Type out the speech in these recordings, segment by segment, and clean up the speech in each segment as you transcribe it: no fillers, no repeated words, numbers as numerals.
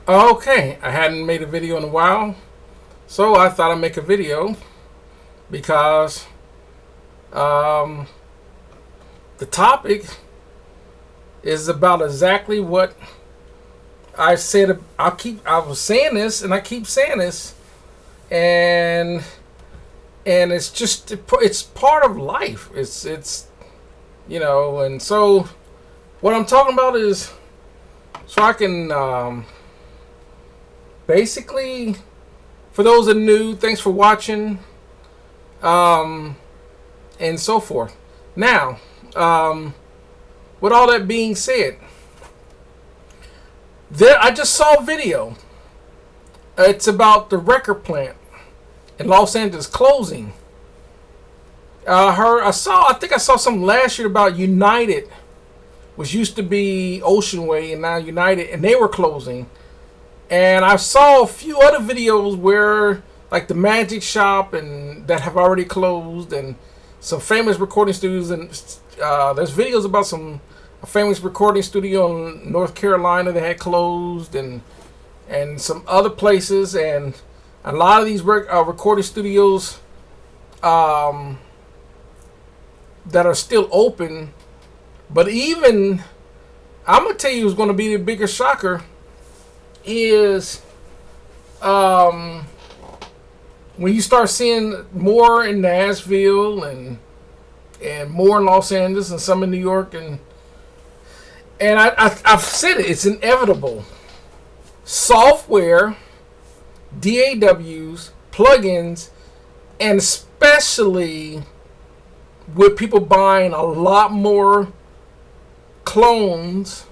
Okay, I hadn't made a video in a while, so I thought I'd make a video because um, the topic is about exactly what I said. I was saying this, and I keep saying this, and it's part of life. And so what I'm talking about is so I can. Basically, for those that are new, thanks for watching, and so forth. Now, with all that being said, I just saw a video. It's about the record plant in Los Angeles closing. I think I saw something last year about United, which used to be Ocean Way and now United, and they were closing. And I saw a few other videos where, like the Magic Shop, and that have already closed, and some famous recording studios. And there's videos about a famous recording studio in North Carolina that had closed, and some other places. And a lot of these recording studios that are still open. But even, I'm gonna tell you, who's going to be the bigger shocker is when you start seeing more in Nashville and more in Los Angeles and some in New York, and I've said it's inevitable. Software, DAWs, plugins, and especially with people buying a lot more clones,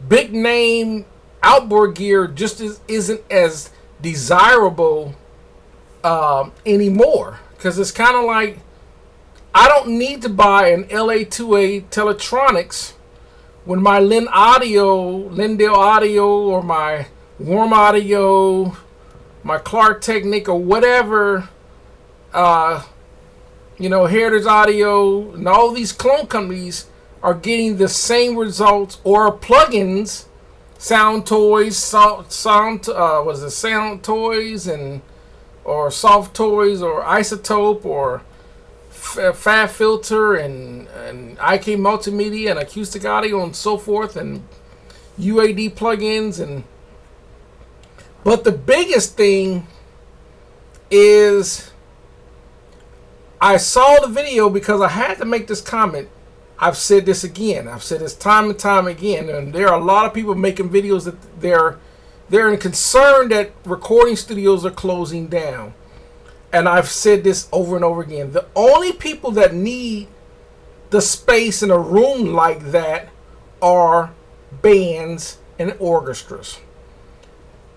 big name outboard gear just isn't as desirable anymore, because it's kind of like, I don't need to buy an LA2A Teletronics when my Lindale Audio, or my Warm Audio, my Clark Technic, or whatever, Heritage Audio, and all these clone companies are getting the same results, or plugins, Sound Toys, Sound Toys, or Soft Toys, or Isotope, or Fab Filter, and IK Multimedia, and Acoustic Audio, and so forth, and UAD plugins. But the biggest thing is, I saw the video because I had to make this comment. I've said this again. I've said this time and time again, and there are a lot of people making videos that they're concerned that recording studios are closing down. And I've said this over and over again. The only people that need the space in a room like that are bands and orchestras.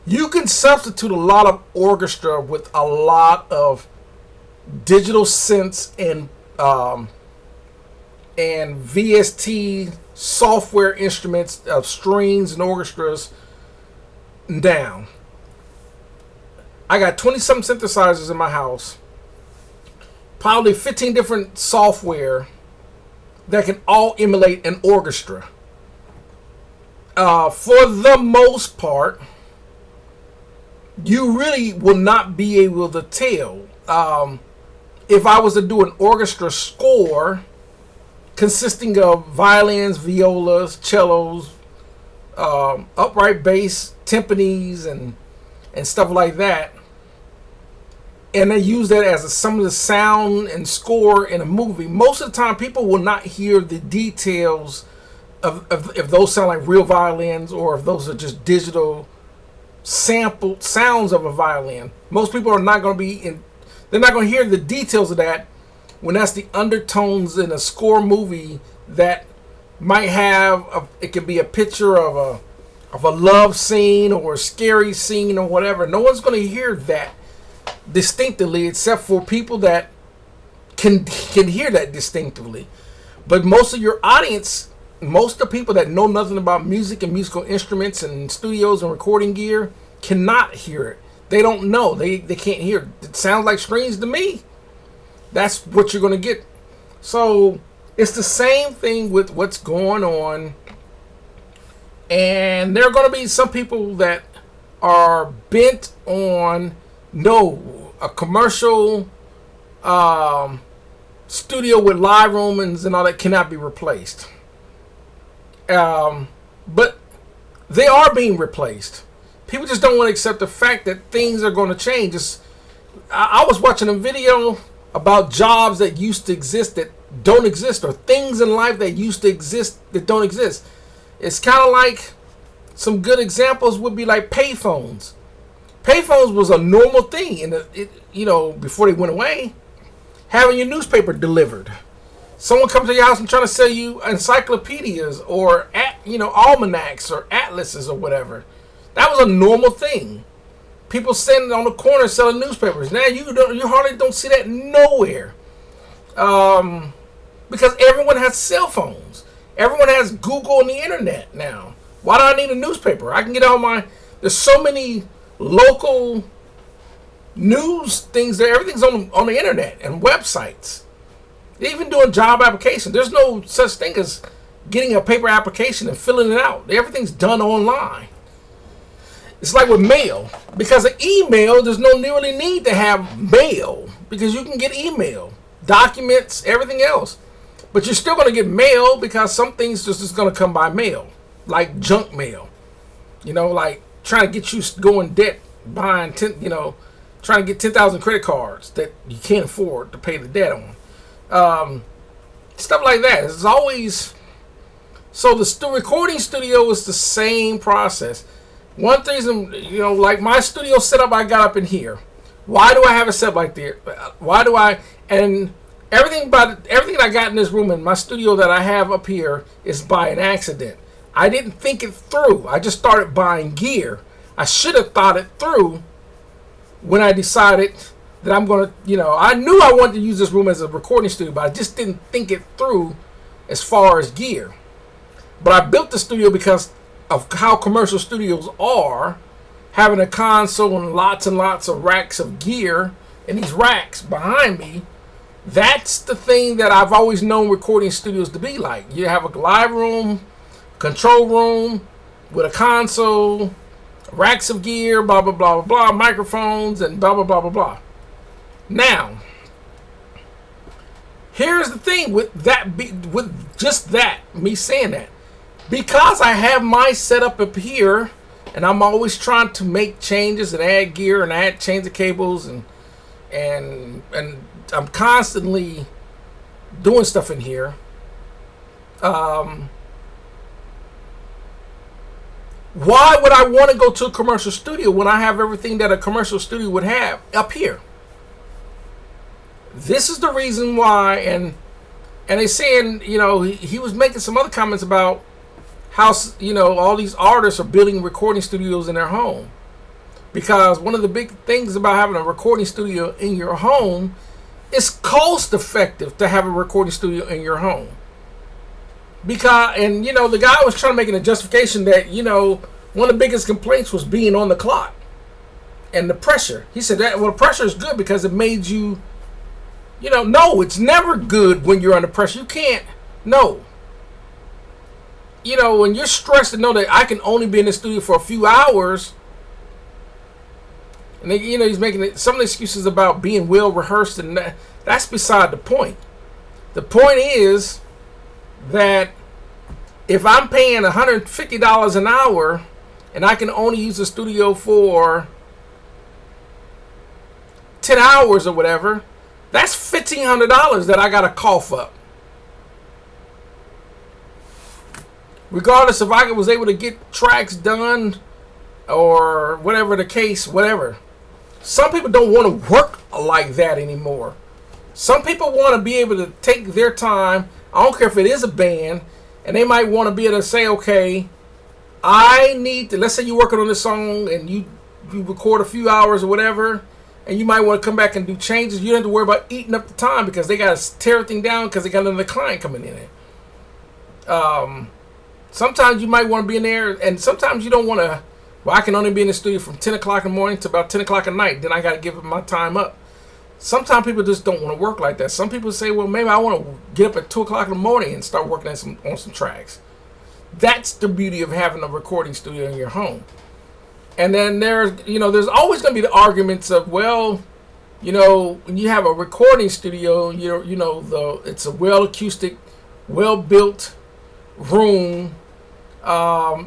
You can substitute a lot of orchestra with a lot of digital synths and VST software instruments of strings and orchestras down. I got 20-something synthesizers in my house, probably 15 different software that can all emulate an orchestra. For the most part, you really will not be able to tell. If I was to do an orchestra score consisting of violins, violas, cellos, upright bass, timpanis, and stuff like that, and they use that as some of the sound and score in a movie, most of the time people will not hear the details of if those sound like real violins, or if those are just digital sampled sounds of a violin. Most people are not going to be they're not going to hear the details of that when that's the undertones in a score movie that might have it could be a picture of a love scene or a scary scene or whatever. No one's going to hear that distinctly, except for people that can hear that distinctively. But most of your audience, most of the people that know nothing about music and musical instruments and studios and recording gear, cannot hear it. They don't know. They can't hear. It sounds like strings to me. That's what you're going to get. So it's the same thing with what's going on And there are going to be some people that are bent on no, a commercial studio with live rooms and all that cannot be replaced. But they are being replaced. People just don't want to accept the fact that things are going to change. I was watching a video about jobs that used to exist that don't exist, or things in life that used to exist that don't exist. It's kind of like, some good examples would be like payphones. Payphones was a normal thing, and before they went away. Having your newspaper delivered. Someone comes to your house and trying to sell you encyclopedias or almanacs or atlases or whatever. That was a normal thing. People standing on the corner selling newspapers. Now you hardly don't see that nowhere. Because everyone has cell phones. Everyone has Google and the internet now. Why do I need a newspaper? I can get there's so many local news things there. Everything's on the internet and websites. They're even doing job applications. There's no such thing as getting a paper application and filling it out. Everything's done online. It's like with mail. Because of email, there's no really need to have mail. Because you can get email, documents, everything else. But you're still going to get mail because some things just going to come by mail. Like junk mail. Like trying to get you going debt, buying, trying to get 10,000 credit cards that you can't afford to pay the debt on. Stuff like that. It's always... So the recording studio is the same process. One reason, like my studio setup I got up in here. Why do I have it set up like that? Why do I... And everything I got in this room in my studio that I have up here is by an accident. I didn't think it through. I just started buying gear. I should have thought it through when I decided that I'm going to, I knew I wanted to use this room as a recording studio, but I just didn't think it through as far as gear. But I built the studio because of how commercial studios are, having a console and lots of racks of gear, and these racks behind me. That's the thing that I've always known recording studios to be like. You have a live room, control room with a console, racks of gear, blah blah blah blah blah, microphones, and blah blah blah blah blah. Now, here's the thing with me saying that, because I have my setup up here, and I'm always trying to make changes and add gear and change the cables and I'm constantly doing stuff in here. Why would I want to go to a commercial studio when I have everything that a commercial studio would have up here? This is the reason why, and they're saying, he was making some other comments about how, all these artists are building recording studios in their home. Because one of the big things about having a recording studio in your home, it's cost effective to have a recording studio in your home. Because, and the guy was trying to make a justification that, one of the biggest complaints was being on the clock and the pressure. He said that, well, pressure is good because it made you, no, it's never good when you're under pressure. You can't, no. When you're stressed to know that I can only be in the studio for a few hours, and then, he's making some of the excuses about being well rehearsed, and that's beside the point. The point is that if I'm paying $150 an hour and I can only use the studio for 10 hours or whatever, that's $1,500 that I got to cough up. Regardless if I was able to get tracks done or whatever the case, whatever. Some people don't want to work like that anymore. Some people want to be able to take their time. I don't care if it is a band, and they might want to be able to say, okay, I need to, let's say you're working on this song and you record a few hours or whatever, and you might want to come back and do changes. You don't have to worry about eating up the time because they got to tear everything down because they got another client coming in. Sometimes you might want to be in there, and sometimes you don't want to. Well, I can only be in the studio from 10 o'clock in the morning to about 10 o'clock at night. Then I got to give my time up. Sometimes people just don't want to work like that. Some people say, well, maybe I want to get up at 2 o'clock in the morning and start working on some tracks. That's the beauty of having a recording studio in your home. And then there's always going to be the arguments of, well, when you have a recording studio, it's a well acoustic, well built room,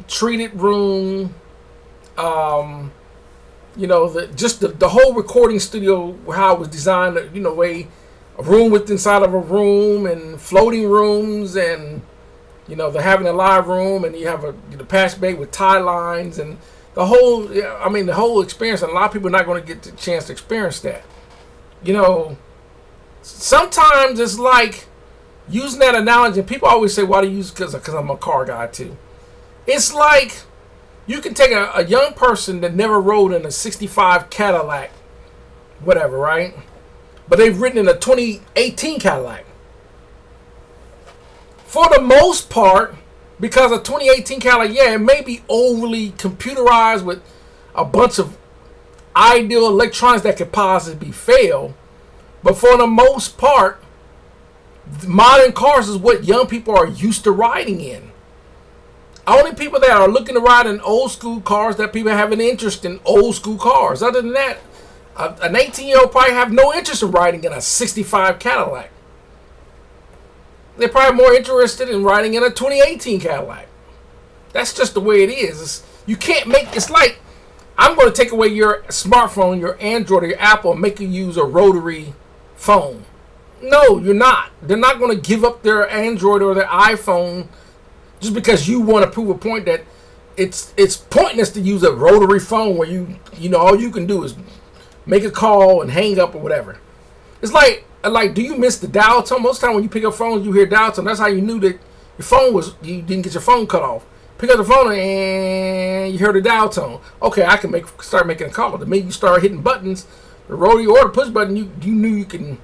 treated room, the whole recording studio, how it was designed, a room within inside of a room, and floating rooms, and they're having a live room, and you have the patch bay with tie lines, and the whole experience. And a lot of people are not going to get the chance to experience that. Sometimes it's like, using that analogy, and people always say, why do you use it? Because I'm a car guy too. It's like you can take a young person that never rode in a 65 Cadillac, whatever, right? But they've ridden in a 2018 Cadillac. For the most part, because a 2018 Cadillac, it may be overly computerized with a bunch of ideal electronics that could possibly fail. But for the most part, modern cars is what young people are used to riding in. Only people that are looking to ride in old school cars, that people have an interest in old school cars. Other than that, an 18-year-old probably have no interest in riding in a 65 Cadillac. They're probably more interested in riding in a 2018 Cadillac. That's just the way it is. You can't make, it's like, I'm going to take away your smartphone, your Android or your Apple, and make you use a rotary phone. No, you're not. They're not going to give up their Android or their iPhone just because you want to prove a point that it's pointless to use a rotary phone where all you can do is make a call and hang up or whatever. It's like, do you miss the dial tone? Most of the time when you pick up phones, you hear dial tone. That's how you knew that your phone you didn't get your phone cut off. Pick up the phone and you heard the dial tone. Okay, I can start making a call. The minute you start hitting buttons, the rotary or the push button, you knew you can.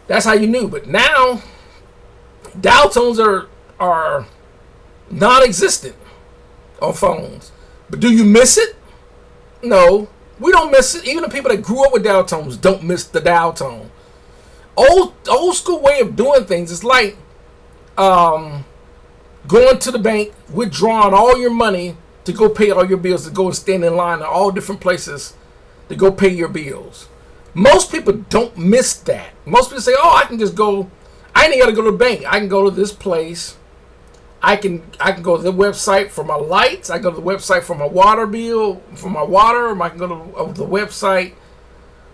That's how you knew. But now, dial tones are non-existent on phones. But do you miss it? No, we don't miss it. Even the people that grew up with dial tones don't miss the dial tone. Old school way of doing things is like going to the bank, withdrawing all your money to go pay all your bills, to go and stand in line at all different places to go pay your bills. Most people don't miss that. Most people say, I can just go. I ain't got to go to the bank. I can go to this place. I can go to the website for my lights. I go to the website for my water bill, for my water. Or I can go to the website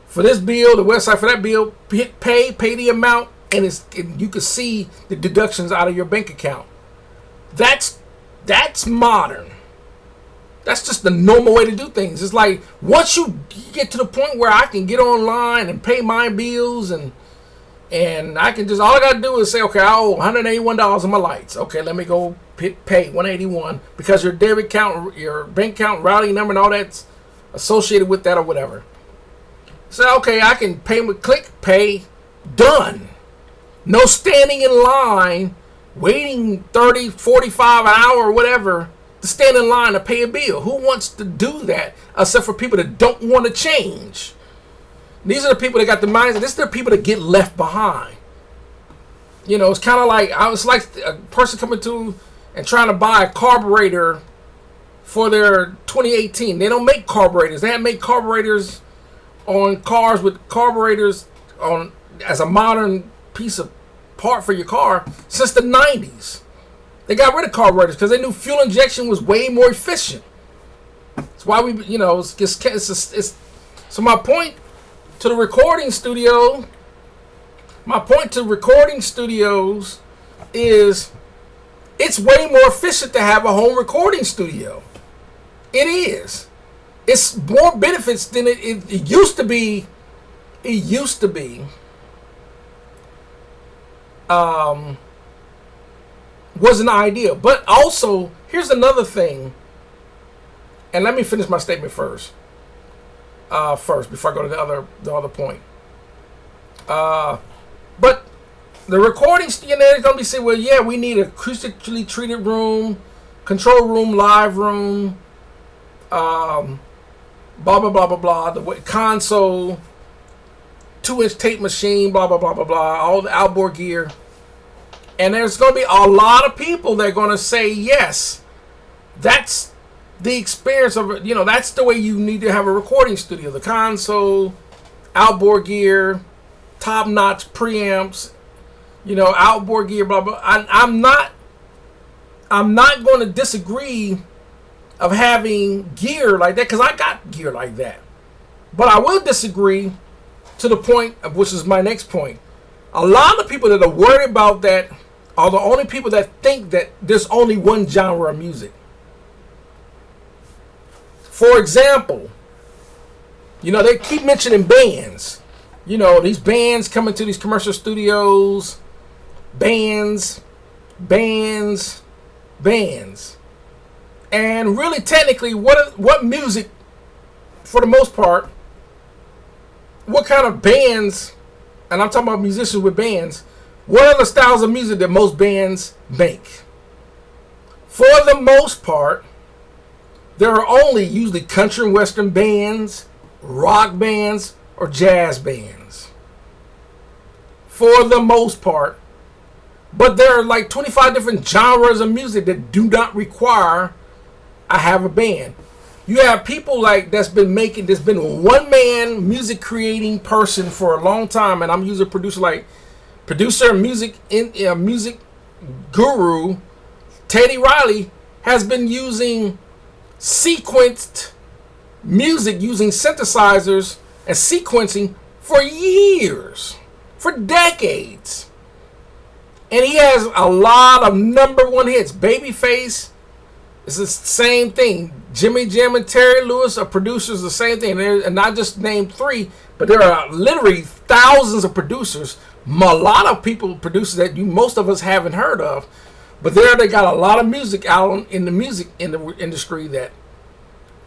for this bill, the website for that bill. Hit pay the amount, and you can see the deductions out of your bank account. That's modern. That's just the normal way to do things. It's like once you get to the point where I can get online and pay my bills and I can just, all I gotta do is say, okay, I owe $181 on my lights. Okay, let me go pay $181 because your debit account, your bank account, routing number, and all that's associated with that or whatever. So okay, I can pay with click, pay, done. No standing in line, waiting 30, 45 an hour or whatever to stand in line to pay a bill. Who wants to do that except for people that don't want to change? These are the people that got the mindset. This is the people that get left behind. It's kind of like, it's like a person coming to and trying to buy a carburetor for their 2018. They don't make carburetors. They haven't made carburetors on cars with carburetors on as a modern piece of part for your car since the 90s. They got rid of carburetors because they knew fuel injection was way more efficient. That's why so my point to the recording studio, recording studios is it's way more efficient to have a home recording studio. It is. It's more benefits than it used to be. It used to be. Wasn't ideal. But also, here's another thing. And let me finish my statement first. Before I go to the other point. But the recording studio, they're going to be saying, well, yeah, we need an acoustically treated room, control room, live room, blah, blah, blah, blah, blah, the console, 2-inch tape machine, blah, blah, blah, blah, blah, all the outboard gear. And there's going to be a lot of people that are going to say, yes, that's the experience of it. You know, that's the way you need to have a recording studio. The console, outboard gear, top-notch preamps, you know, outboard gear, blah, blah. I'm not going to disagree of having gear like that, because I got gear like that. But I will disagree to the point, of which is my next point. A lot of people that are worried about that are the only people that think that there's only one genre of music. For example, you know, they keep mentioning bands. You know, these bands coming to these commercial studios, bands. And really, technically, what music, for the most part, what kind of bands, and I'm talking about musicians with bands, what are the styles of music that most bands make? For the most part, there are only usually country and western bands, rock bands, or jazz bands. For the most part. But there are like 25 different genres of music that do not require I have a band. You have people like that's been a one-man music creating person for a long time, and I'm using producer music guru Teddy Riley has been using sequenced music using synthesizers and sequencing for years, for decades. And he has a lot of number one hits. Babyface is the same thing. Jimmy Jam and Terry Lewis are producers, the same thing. And not just named three, but there are literally thousands of producers. A lot of producers that most of us haven't heard of. But they got a lot of music out in the industry that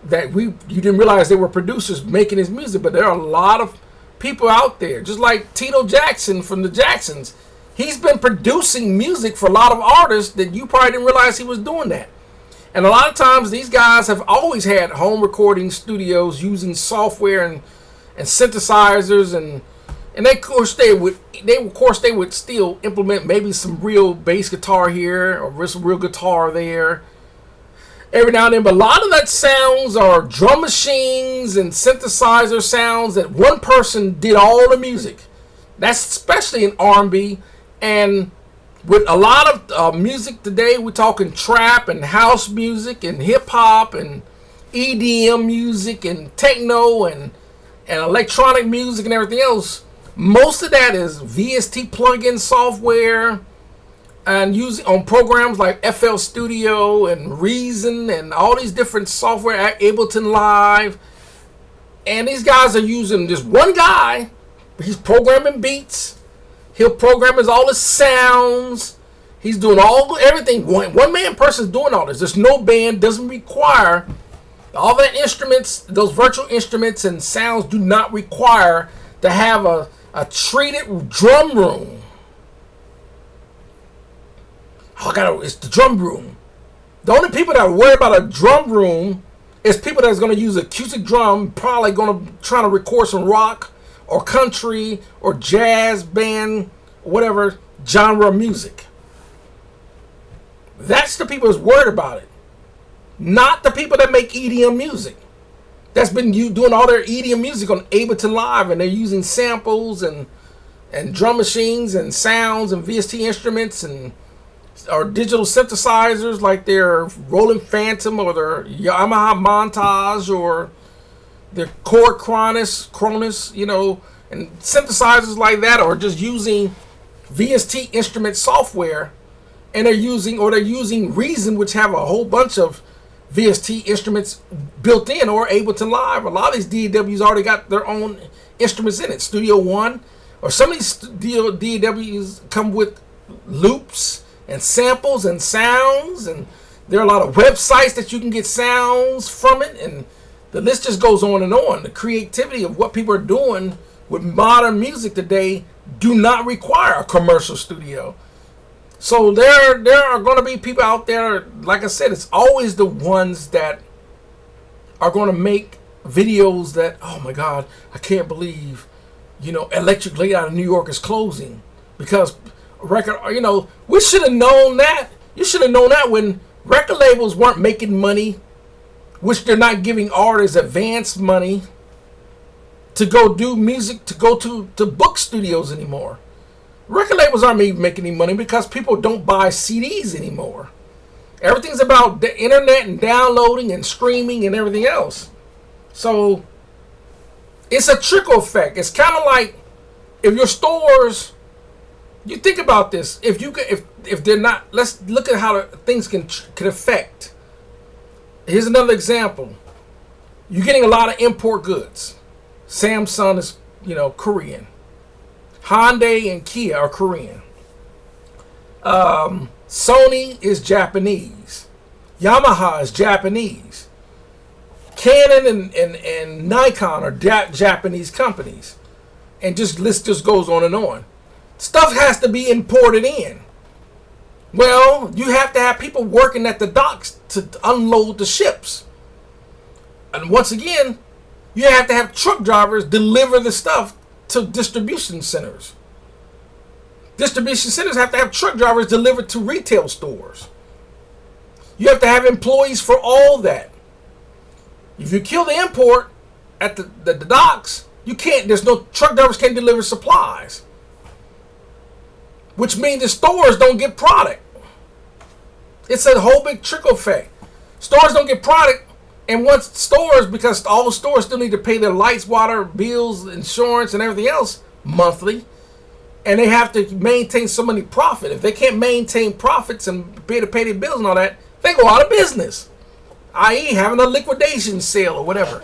you didn't realize they were producers making his music. But there are a lot of people out there, just like Tito Jackson from the Jacksons. He's been producing music for a lot of artists that you probably didn't realize he was doing that. And a lot of times these guys have always had home recording studios using software and synthesizers, and they would still implement maybe some real bass guitar here or some real guitar there every now and then. But a lot of that sounds are drum machines and synthesizer sounds that one person did all the music. That's especially in R&B. And with a lot of music today, we're talking trap and house music and hip hop and EDM music and techno and electronic music and everything else. Most of that is VST plugin software and using on programs like FL Studio and Reason and all these different software, Ableton Live. And these guys are using just one guy. He's programming beats. He'll program all his sounds. He's doing everything. One man person's doing all this. There's no band. Doesn't require all that instruments. Those virtual instruments and sounds do not require to have a treated drum room. It's the drum room. The only people that worry about a drum room is people that's going to use acoustic drum, probably going to try to record some rock or country or jazz band, whatever genre of music. That's the people that's worried about it. Not the people that make EDM music. That's been doing all their EDM music on Ableton Live, and they're using samples and drum machines and sounds and VST instruments or digital synthesizers like their Roland Phantom or their Yamaha Montage or their Chord Cronus, you know, and synthesizers like that, or just using VST instrument software, and they're using Reason, which have a whole bunch of VST instruments built in, or Ableton Live. A lot of these DAWs already got their own instruments in it. Studio One, or some of these DAWs come with loops and samples and sounds, and there are a lot of websites that you can get sounds from it, and the list just goes on and on. The creativity of what people are doing with modern music today do not require a commercial studio. So there are going to be people out there, like I said, it's always the ones that are going to make videos that, oh my God, I can't believe, you know, Electric Light out of New York is closing because record. We should have known that. You should have known that when record labels weren't making money, which they're not giving artists advance money to go do music, to go to book studios anymore. Record labels aren't even making any money because people don't buy CDs anymore. Everything's about the internet and downloading and streaming and everything else. So it's a trickle effect. It's kind of like if your stores, you think about this. If they're not, let's look at how things can affect. Here's another example. You're getting a lot of import goods. Samsung is, Korean. Hyundai and Kia are Korean. Sony is Japanese. Yamaha is Japanese. Canon and Nikon are Japanese companies. And list just goes on and on. Stuff has to be imported in. Well, you have to have people working at the docks to unload the ships. And once again, you have to have truck drivers deliver the stuff to distribution centers. Distribution centers have to have truck drivers delivered to retail stores. You have to have employees for all that. If you kill the import at the docks, you can't. There's no truck drivers can't deliver supplies, which means the stores don't get product. It's a whole big trickle effect. Stores don't get product, and once stores, because all the stores still need to pay their lights, water, bills, insurance, and everything else monthly, and they have to maintain so many profit. If they can't maintain profits and pay their bills and all that, they go out of business, i.e. having a liquidation sale or whatever.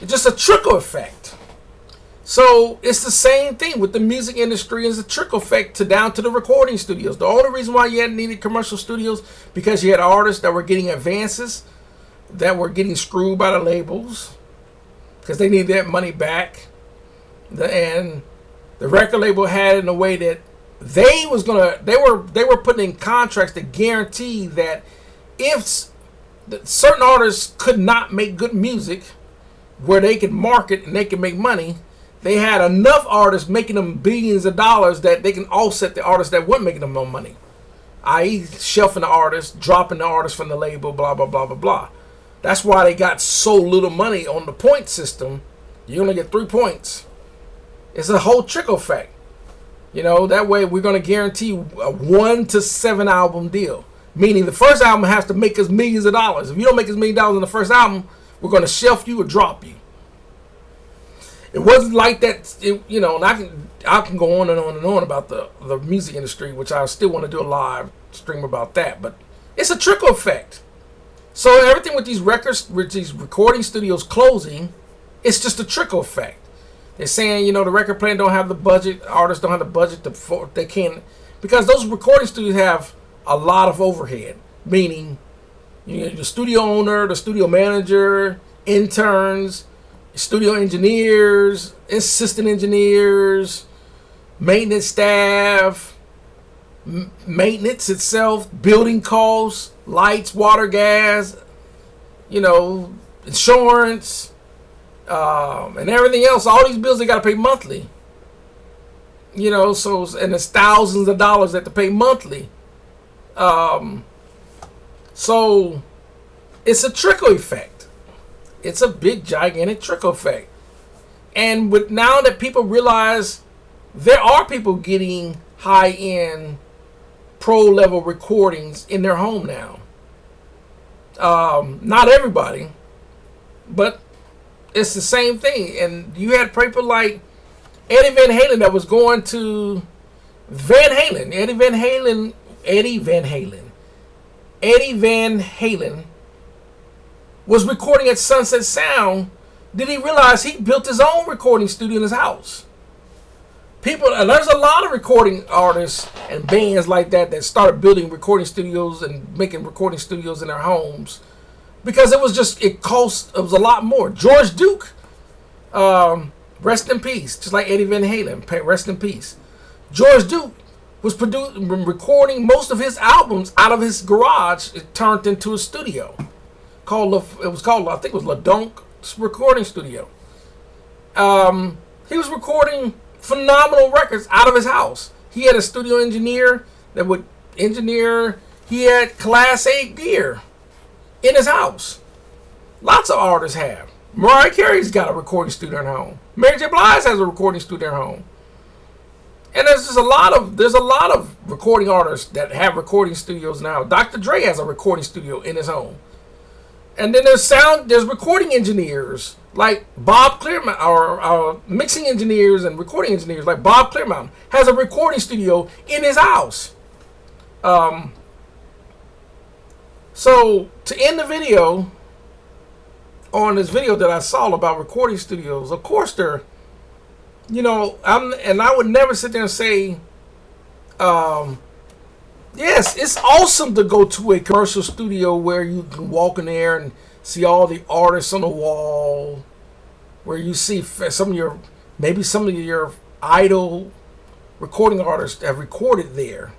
It's just a trickle effect. So it's the same thing with the music industry. Is a trickle effect down to the recording studios. The only reason why you hadn't needed commercial studios because you had artists that were getting advances that were getting screwed by the labels because they needed that money back. And the record label had it in a way that they were putting in contracts to guarantee that if certain artists could not make good music where they could market and they could make money, they had enough artists making them billions of dollars that they can offset the artists that weren't making them no money, i.e. shelving the artist, dropping the artist from the label, blah, blah, blah, blah, blah. That's why they got so little money on the point system. You only get 3 points. It's a whole trickle effect. That way we're going to guarantee a 1 to 7 album deal. Meaning the first album has to make us millions of dollars. If you don't make us $1 million in the first album, we're going to shelf you or drop you. It wasn't like that, and I can go on and on and on about the music industry, which I still want to do a live stream about that. But it's a trickle effect. So everything with these recording studios closing, it's just a trickle effect. They're saying, the record player don't have the budget, artists don't have the budget they can't, because those recording studios have a lot of overhead, meaning the studio owner, the studio manager, interns, studio engineers, assistant engineers, maintenance staff, maintenance itself, building costs, lights, water, gas, insurance, and everything else. All these bills they got to pay monthly. And it's thousands of dollars that they pay monthly. So it's a trickle effect. It's a big, gigantic trickle effect. And now that people realize there are people getting high-end, pro-level recordings in their home now. Not everybody, but it's the same thing. And you had people like Eddie Van Halen that was going to Eddie Van Halen was recording at Sunset Sound. Did he realize he built his own recording studio in his house? There's a lot of recording artists and bands like that started building recording studios and making recording studios in their homes because it was a lot more. George Duke, rest in peace, just like Eddie Van Halen, rest in peace. George Duke was recording most of his albums out of his garage. It turned into a studio I think it was LeDonk recording studio. He was recording phenomenal records out of his house. He had a studio engineer that would engineer. He had Class 8 gear in his house. Lots of artists have. Mariah Carey's got a recording studio at home. Mary J. Blige has a recording studio at home. And there's a lot of recording artists that have recording studios now. Dr. Dre has a recording studio in his home. And then there's recording engineers like Bob Clearmountain, or mixing engineers and recording engineers like Bob Clearmountain has a recording studio in his house. So to end the video, on this video that I saw about recording studios, of course they're, I would never sit there and say, yes, it's awesome to go to a commercial studio where you can walk in there and see all the artists on the wall, where you see some of your idol recording artists have recorded there.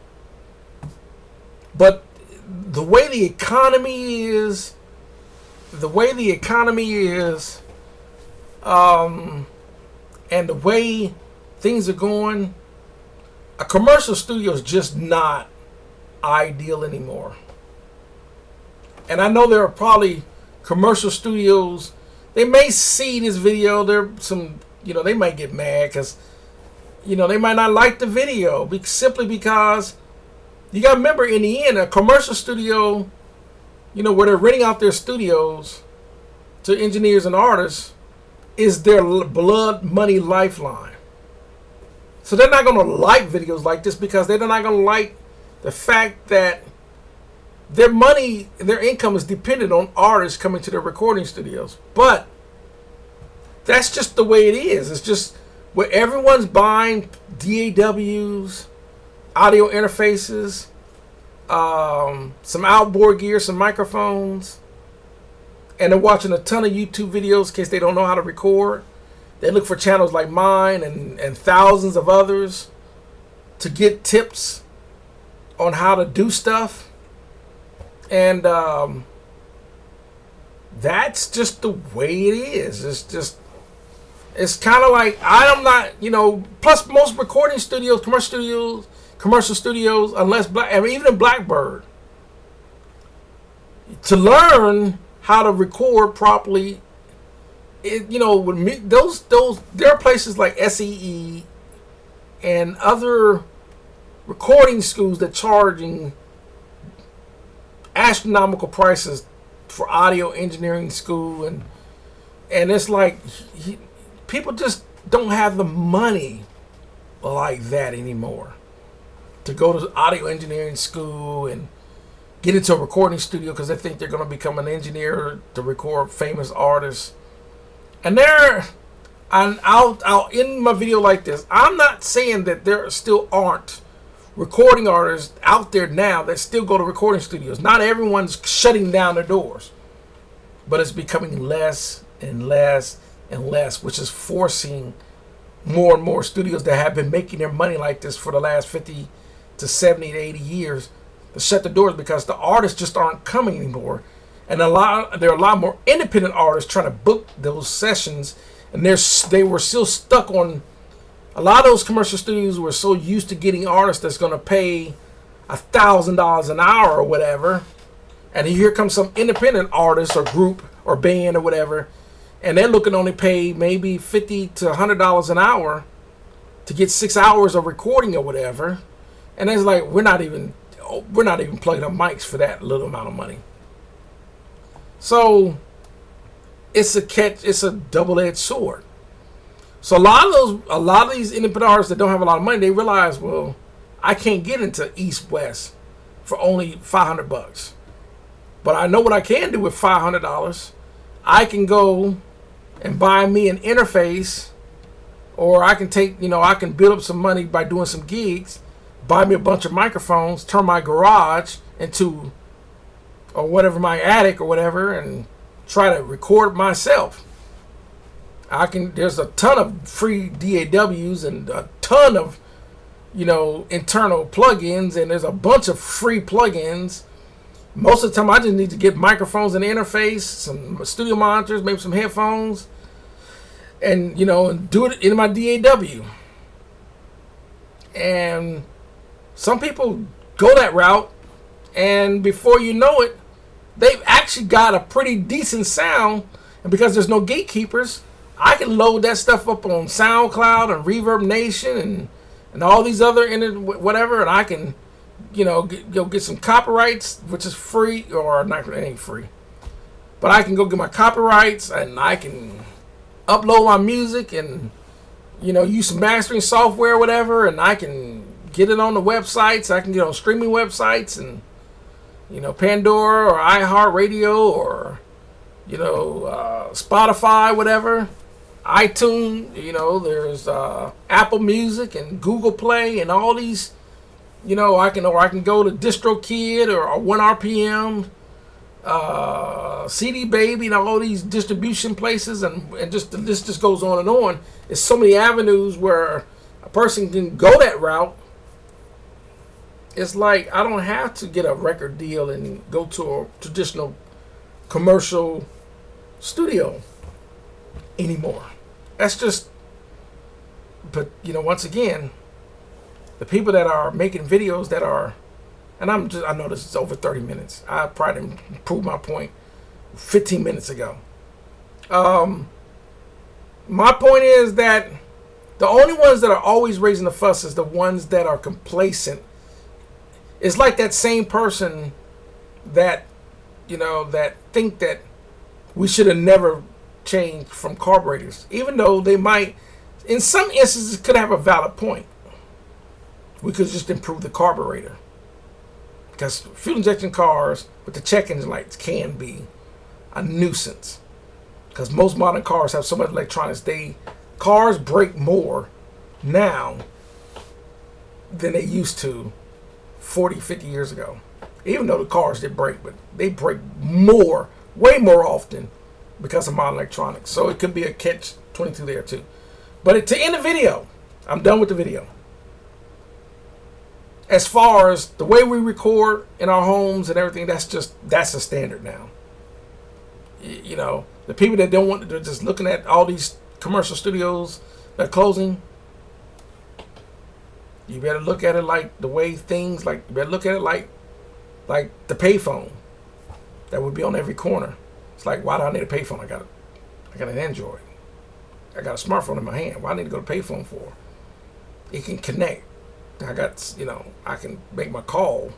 But the way the economy is, and the way things are going, a commercial studio is just not ideal anymore. And I know there are probably commercial studios, they may see this video, they might get mad because they might not like the video simply because you got to remember, in the end, a commercial studio, where they're renting out their studios to engineers and artists, is their blood money lifeline. So they're not going to like videos like this because they're not going to like the fact that their money, their income is dependent on artists coming to their recording studios. But that's just the way it is. It's just where everyone's buying DAWs, audio interfaces, some outboard gear, some microphones, and they're watching a ton of YouTube videos in case they don't know how to record. They look for channels like mine and thousands of others to get tips on how to do stuff. And that's just the way it is. It's kind of like, I'm not, plus most recording studios, commercial studios, even in Blackbird, to learn how to record properly, with me, those there are places like SEE and other recording schools that charging astronomical prices for audio engineering school, and it's like people just don't have the money like that anymore to go to audio engineering school and get into a recording studio because they think they're going to become an engineer to record famous artists. And I'll end my video like this. I'm not saying that there still aren't recording artists out there now that still go to recording studios. Not everyone's shutting down their doors, but it's becoming less and less and less, which is forcing more and more studios that have been making their money like this for the last 50 to 70 to 80 years to shut the doors because the artists just aren't coming anymore. And there are a lot more independent artists trying to book those sessions, and they were still stuck on. A lot of those commercial studios were so used to getting artists that's going to pay $1,000 an hour or whatever, and here comes some independent artist or group or band or whatever, and they're looking to only pay maybe $50 to $100 an hour to get 6 hours of recording or whatever, and it's like we're not even plugging up mics for that little amount of money. So it's a double-edged sword. So a lot of these independent artists that don't have a lot of money, they realize, well, I can't get into East West for only $500. But I know what I can do with $500. I can go and buy me an interface, or I can I can build up some money by doing some gigs, buy me a bunch of microphones, turn my garage into, or whatever, my attic or whatever, and try to record myself. There's a ton of free DAWs and a ton of, internal plugins, and there's a bunch of free plugins. Most of the time I just need to get microphones and interface, some studio monitors, maybe some headphones, and, and do it in my DAW. And some people go that route, and before you know it, they've actually got a pretty decent sound. And because there's no gatekeepers, I can load that stuff up on SoundCloud and Reverb Nation and all these other whatever, and I can, go get some copyrights, which is free, or not, it ain't free, but I can go get my copyrights, and I can upload my music and use some mastering software or whatever, and I can get it on the websites. I can get on streaming websites and Pandora or iHeartRadio or Spotify, whatever, iTunes. There's Apple Music and Google Play and all these. I can go to DistroKid or 1RPM, CD Baby, and all these distribution places, and just the list just goes on and on. There's so many avenues where a person can go that route. It's like I don't have to get a record deal and go to a traditional commercial studio anymore. That's just, but once again, the people that are making videos that are, and I know this is over 30 minutes. I probably didn't prove my point 15 minutes ago. My point is that the only ones that are always raising the fuss is the ones that are complacent. It's like that same person that, that think that we should have never changed from carburetors, even though they might, in some instances, could have a valid point. We could just improve the carburetor, because fuel injection cars with the check engine lights can be a nuisance, because most modern cars have so much electronics. Cars break more now than they used to 40, 50 years ago. Even though the cars did break, but they break more, way more often because of modern electronics. So it could be a catch-22 there too. But to end the video, I'm done with the video. As far as the way we record in our homes and everything, that's a standard now. The people that don't want, they're just looking at all these commercial studios that are closing. You better look at it like the way things, you better look at it like the payphone that would be on every corner. It's like, why do I need a payphone? I got an Android. I got a smartphone in my hand. Why do I need to go to payphone for? It can connect. I can make my call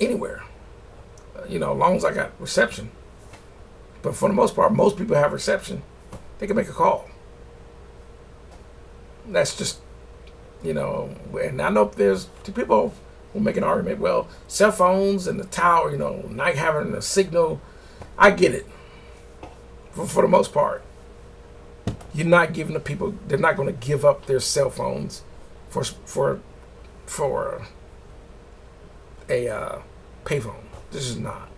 anywhere, as long as I got reception. But for the most part, most people have reception. They can make a call. That's just, and I know there's people who make an argument, well, cell phones and the tower, not having a signal. I get it. For the most part, you're not giving the people, they're not going to give up their cell phones for a payphone. This is not.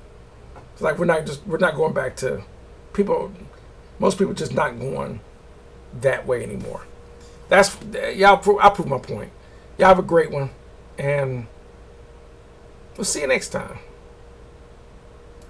It's like we're not going back to people. Most people just not going that way anymore. That's I'll prove my point. Y'all have a great one, and we'll see you next time.